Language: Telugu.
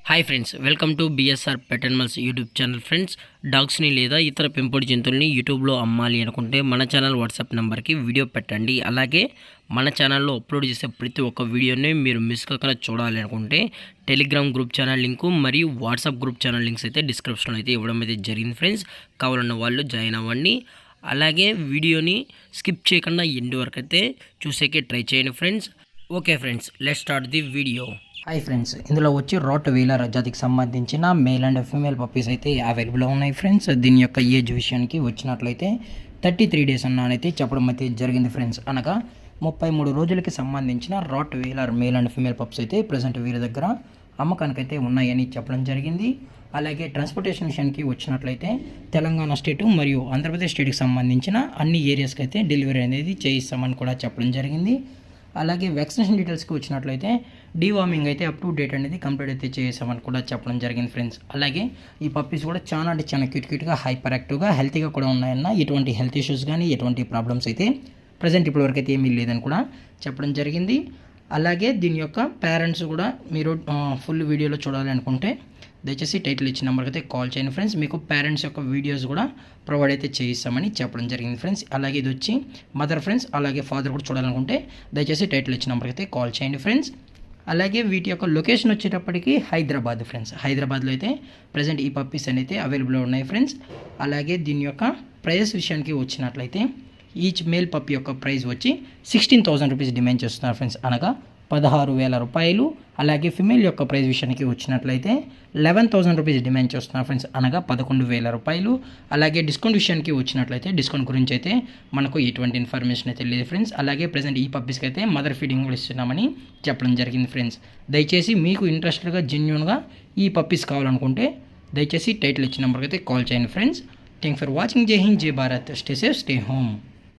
Hi friends, welcome to BSR pet animals YouTube channel. Friends, డాగ్స్ని లేదా ఇతర పెంపుడు జంతువుల్ని యూట్యూబ్లో అమ్మాలి అనుకుంటే మన ఛానల్ వాట్సాప్ నెంబర్కి వీడియో పెట్టండి. అలాగే మన ఛానల్లో అప్లోడ్ చేసే ప్రతి ఒక్క వీడియోని మీరు మిస్ కాకుండా చూడాలి అనుకుంటే టెలిగ్రామ్ గ్రూప్ ఛానల్ లింకు మరియు వాట్సాప్ గ్రూప్ ఛానల్ లింక్స్ అయితే డిస్క్రిప్షన్లో అయితే ఇవ్వడం అయితే జరిగింది. ఫ్రెండ్స్, కావాలన్న వాళ్ళు జాయిన్ అవ్వండి. అలాగే వీడియోని స్కిప్ చేయకుండా ఎండ్ వరకు అయితే చూసేకే ట్రై చేయండి friends. Okay friends, let's start the video. Hi friends, ఇందులో వచ్చి రాట్ వీలర్ జాతికి సంబంధించిన మేల్ అండ్ ఫీమేల్ పప్పీస్ అయితే అవైలబుల్ ఉన్నాయి ఫ్రెండ్స్. దీని యొక్క ఏజ్ విషయానికి వచ్చినట్లయితే 33 డేస్ అన్నైతే చెప్పడం అయితే జరిగింది ఫ్రెండ్స్. అనగా 33 రోజులకి సంబంధించిన Rottweiler male and female pups అయితే ప్రజెంట్ వీరి దగ్గర అమ్మకానికైతే ఉన్నాయని చెప్పడం జరిగింది. అలాగే ట్రాన్స్పోర్టేషన్ విషయానికి వచ్చినట్లయితే తెలంగాణ స్టేటు మరియు ఆంధ్రప్రదేశ్ స్టేట్కి సంబంధించిన అన్ని ఏరియాస్కి అయితే డెలివరీ అనేది చేయిస్తామని కూడా చెప్పడం జరిగింది. అలాగే వ్యాక్సినేషన్ డీటెయిల్స్కి వచ్చినట్లయితే డీవార్మింగ్ అయితే అప్ టు డేట్ అనేది కంప్లీట్ అయితే చేసామని కూడా చెప్పడం జరిగింది ఫ్రెండ్స్. అలాగే ఈ పప్పీస్ కూడా చాలా క్యూట్గా హైపర్ యాక్టివ్గా హెల్తీగా కూడా ఉన్నాయన్న. ఎటువంటి హెల్త్ ఇష్యూస్ కానీ ఎటువంటి ప్రాబ్లమ్స్ అయితే ప్రజెంట్ ఇప్పటివరకు అయితే ఏమీ లేదని కూడా చెప్పడం జరిగింది. అలాగే దీని యొక్క పేరెంట్స్ కూడా మీరు ఫుల్ వీడియోలో చూడాలి అనుకుంటే దయచేసి టైటిల్ ఇచ్చిన నెంబర్కి అయితే కాల్ చేయండి ఫ్రెండ్స్. మీకు పేరెంట్స్ యొక్క వీడియోస్ కూడా ప్రొవైడ్ అయితే చేయిస్తామని చెప్పడం జరిగింది ఫ్రెండ్స్. అలాగే ఇది వచ్చి మదర్ ఫ్రెండ్స్ అలాగే ఫాదర్ కూడా చూడాలనుకుంటే దయచేసి టైటిల్ ఇచ్చిన నెంబర్కి అయితే కాల్ చేయండి ఫ్రెండ్స్. అలాగే వీటి యొక్క లొకేషన్ వచ్చేటప్పటికి హైదరాబాద్ ఫ్రెండ్స్. హైదరాబాద్లో అయితే ప్రజెంట్ ఈ పప్పీస్ అయితే అవైలబుల్ ఉన్నాయి ఫ్రెండ్స్. అలాగే దీని యొక్క ప్రైస్ విషయానికి వచ్చినట్లయితే ఈచ్ మేల్ పప్పీ యొక్క ప్రైస్ వచ్చి 16,000 రూపీస్ డిమాండ్ చేస్తున్నారు ఫ్రెండ్స్. అనగా 16,000 రూపాయలు. అలాగే ఫిమేల్ యొక్క ప్రైస్ విషయానికి వచ్చినట్లయితే 11,000 రూపీస్ డిమాండ్ చేస్తున్నారు ఫ్రెండ్స్. అనగా 11,000 రూపాయలు. అలాగే డిస్కౌంట్ విషయానికి వచ్చినట్లయితే డిస్కౌంట్ గురించి అయితే మనకు ఎటువంటి ఇన్ఫర్మేషన్ అయితే లేదు ఫ్రెండ్స్. అలాగే ప్రజెంట్ ఈ పప్పీస్కి అయితే మదర్ ఫీడింగ్ కూడా ఇస్తున్నామని చెప్పడం జరిగింది ఫ్రెండ్స్. దయచేసి మీకు ఇంట్రెస్టెడ్గా జెన్యూన్గా ఈ పప్పీస్ కావాలనుకుంటే దయచేసి టైటిల్ ఇచ్చిన నెంబర్కి అయితే కాల్ చేయండి ఫ్రెండ్స్. Thanks for watching. జై హింద్, జై Bharat. Stay safe, stay home.